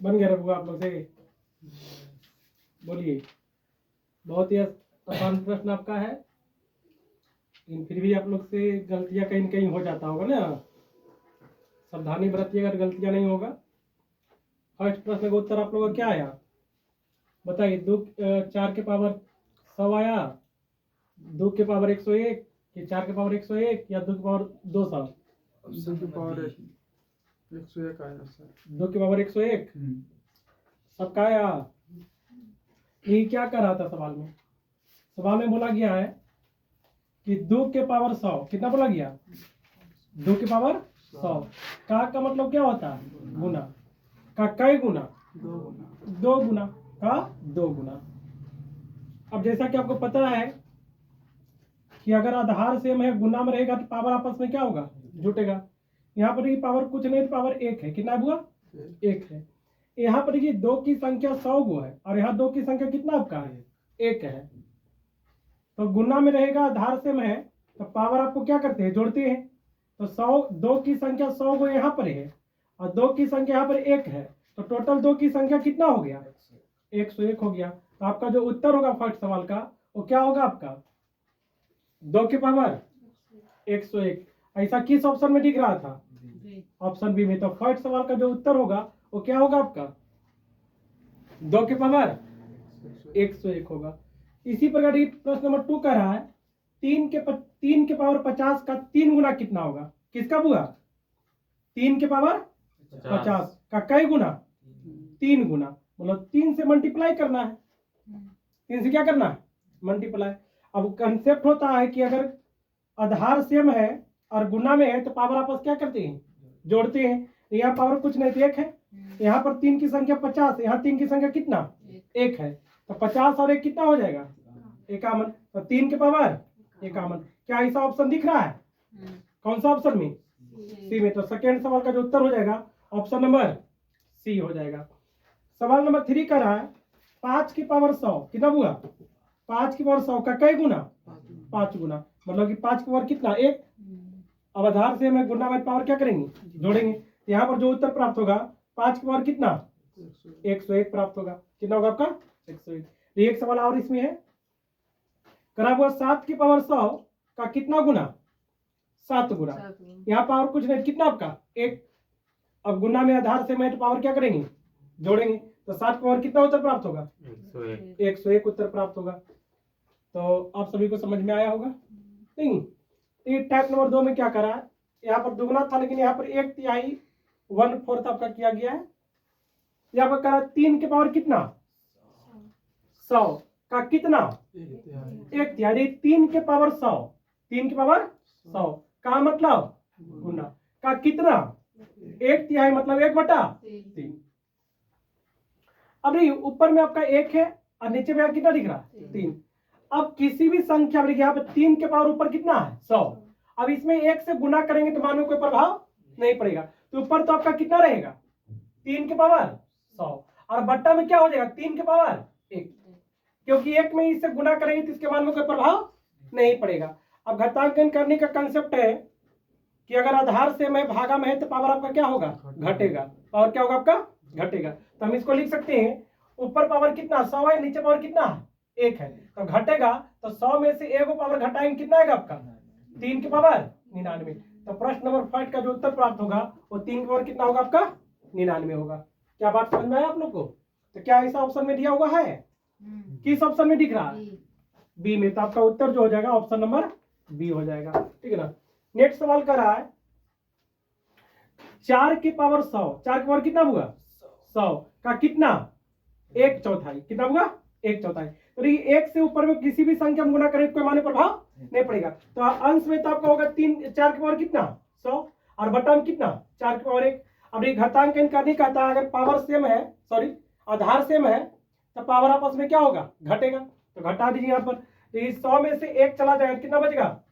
बन गया रखूँगा आप लोग से। बोलिए, बहुत ही आसान प्रश्न आपका है, लेकिन फिर भी आप लोग से गलतियां कहीं न कहीं हो जाता होगा ना, सावधानी बरतिएगा अगर गलतियां नहीं होगा। फर्स्ट प्रश्न का उत्तर आप लोगों का क्या आया बताइए? 4 के पावर 100 आया, 2 के पावर 101 कि 4 के पावर 101 या 2 के पावर 200? 2 के पावर 101 आया सर। 2 के पावर 101 सबका आया। ये क्या कर रहा था सवाल में? सवाल में बोला गया है कि 2 के पावर 100 कितना बोला गया? 2 के पावर 100 का मतलब क्या होता है? गुना। का कई गुना? 2 गुना। का 2 गुना। अब जैसा कि आपको पता है कि अगर आधार सेम है, गुना में रहेगा तो पावर आपस में क्या होगा? जुटेगा। यहाँ पर देखिए पावर कुछ नहीं, पावर 1 है। कितना हुआ? 1 है। यहाँ पर देखिए 2 की संख्या 100 गो है और यहाँ 2 की संख्या कितना आपका है? 1 है। तो गुना में रहेगा, आधार सेम है, तो पावर आपको क्या करते हैं? जोड़ते हैं। तो 100, 2 की संख्या 100 गो यहाँ पर है और 2 की संख्या यहाँ पर 1 है, तो टोटल 2 की संख्या कितना हो गया? 101 हो गया। तो आपका जो उत्तर होगा फर्स्ट सवाल का वो क्या होगा आपका? 2 के पावर 101। ऐसा किस ऑप्शन में दिख रहा था? ऑप्शन बी में। तो फर्स्ट सवाल का जो उत्तर होगा वो क्या होगा आपका? 2 के पावर 101 होगा। इसी प्रकार प्रश्न नंबर 2 कह रहा है 3 के पावर 50 का 3 गुना कितना होगा? किसका हुआ? 3 के पावर 50 का कई गुना? 3 गुना। मतलब 3 से मल्टीप्लाई करना है। 3 से क्या करना है? मल्टीप्लाई। अब कंसेप्ट होता है कि अगर आधार सेम है और गुना में है तो पावर आपस क्या करते हैं? जोड़ते हैं। यहाँ पावर कुछ नहीं, 1 है। यहाँ पर 3 की संख्या 50, यहाँ 3 की संख्या कितना? 1 है। तो 50 और 1 कितना हो जाएगा? 51। तो 3 के पावर 51। क्या ऐसा ऑप्शन दिख रहा है? कौन सा ऑप्शन में? सी में। तो सेकेंड सवाल का जो उत्तर हो जाएगा ऑप्शन नंबर सी हो जाएगा। सवाल नंबर 3 का रहा है 5 की पावर 100 कितना हुआ? 5 की पावर 100 का कई गुना? 5 गुना। मतलब कि 5 की पावर कितना? 1। अब आधार से हमें गुना में पावर क्या करेंगे? जोड़ेंगे। यहाँ पर जो उत्तर प्राप्त होगा 5 की पावर कितना? 101 प्राप्त होगा। कितना होगा आपका? 101। एक सवाल और इसमें है, करा हुआ 7 की पावर 100 का कितना गुना? 7 गुना। यहाँ पावर कुछ नहीं, कितना आपका? 1। अब गुना में आधार से मैं तो पावर क्या करेंगे? जोड़ेंगे। तो 7 की पावर कितना उत्तर प्राप्त होगा? 101 उत्तर प्राप्त होगा। तो आप सभी को समझ में आया होगा नहीं? ये टाइप नंबर 2 में क्या करा है, यहाँ पर दुगना था लेकिन यहाँ पर 1/3 1/4 आपका किया गया है। यहाँ पर करा 3 के पावर कितना? 100 का कितना? 1/3। 3 के पावर 100, 3 के पावर 100 का मतलब गुना का कितना? 1/3 मतलब 1/3। अब नहीं, ऊपर में आपका 1 है और नीचे में कितना दिख रहा है? 3। अब किसी भी संख्या में यहाँ पे 3 के पावर ऊपर कितना है? 100। अब इसमें 1 से गुना करेंगे तो मान लो कोई प्रभाव नहीं पड़ेगा। तो ऊपर तो आपका कितना रहेगा? 3 के पावर 100 और बट्टा में क्या हो जाएगा? 3 के पावर 1, क्योंकि 1 में इससे गुना करेंगे तो इसके मान में कोई प्रभाव नहीं पड़ेगा। अब घटांकन करने का कंसेप्ट है कि अगर आधार से में भागा में है तो पावर आपका क्या होगा? घटेगा। पावर क्या होगा आपका? घटेगा। तो हम इसको लिख सकते हैं ऊपर पावर कितना? 100 है, नीचे पावर कितना है? 1 है। तो घटेगा तो 100 में से 1 पावर घटाएंगे, कितना आएगा आपका? 3 की पावर 99। तो प्रश्न नंबर 5 का जो उत्तर प्राप्त होगा वो 3 की पावर कितना होगा आपका? 99 होगा। क्या बात समझ में आया आप लोग को? तो क्या ऐसा ऑप्शन में दिया हुआ है? किस ऑप्शन में दिख रहा है? बी में। तो आपका उत्तर जो हो जाएगा ऑप्शन नंबर बी हो जाएगा। ठीक है ना? नेक्स्ट सवाल कर रहा है 4 की पावर 100, 4 की पावर कितना हुआ? 100 का कितना? 1/4। कितना हुआ? 1/4। तो 1 से ऊपर में किसी भी संख्या में गुना करें कोई माने प्रभाव नहीं पड़ेगा। तो अंश में तो आपका होगा 4 की पावर कितना? 100 और बटा में कितना? 4 की पावर 1। अब ये घटांकन करने का था, अगर पावर सेम है, सॉरी आधार सेम है, तो पावर आपस में क्या होगा? घटेगा। तो घटा दीजिए यहाँ पर। तो इस 100 में से 1 चला जाएगा, कितना बचेगा?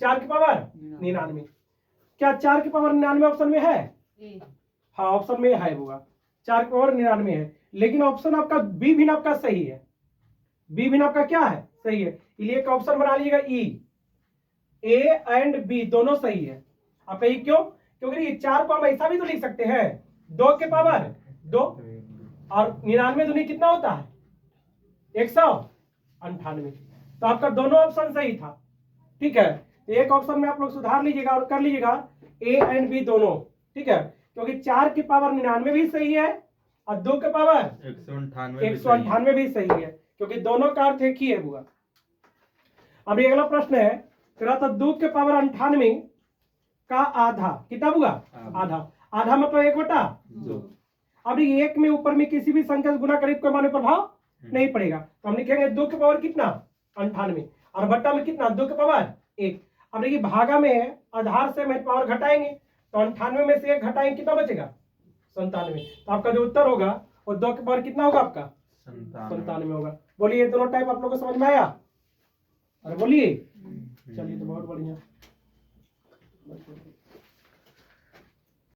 4 की पावर 99। क्या 4 की पावर 99 ऑप्शन में है? हाँ ऑप्शन में है होगा। 4 की पावर 99 है, लेकिन ऑप्शन आपका बी भी आपका सही है। बी भी आपका क्या है? सही है। इसलिए एक ऑप्शन बना लीजिएगा ई। ए एंड बी दोनों सही है। आप यही क्यों? क्योंकि 4 को हम ऐसा भी तो लिख सकते हैं 2 के पावर 2 और 99 दूनी कितना होता है 198। तो आपका दोनों ऑप्शन सही था। ठीक है, तो एक ऑप्शन में आप लोग सुधार लीजिएगा और कर लीजिएगा ए एंड बी दोनों। ठीक है, क्योंकि 4 की पावर 99 भी सही है और 2 के पावर 198 भी सही है, क्योंकि दोनों का अर्थ एक ही है बुआ। अब ये अगला प्रश्न है, कह था 2 के पावर 98 का आधा कितना बुआ आधा। आधा मतलब 1/2। अब ये 1 में ऊपर में किसी भी संख्या से गुना करें कोई माने प्रभाव नहीं पड़ेगा, तो हम लिखेंगे 2 के पावर कितना 98 और बट्टा में कितना 2 के पावर 1। अब देखिए भागा में आधार से हम पावर घटाएंगे, तो 98 में से 1 घटाएंगे कितना बचेगा 97। तो आपका जो उत्तर होगा वो 2 के पावर कितना होगा आपका 97 होगा। बोलिए दोनों टाइप आप लोगों को समझ में आया? अरे बोलिए। चलिए तो बहुत बढ़िया।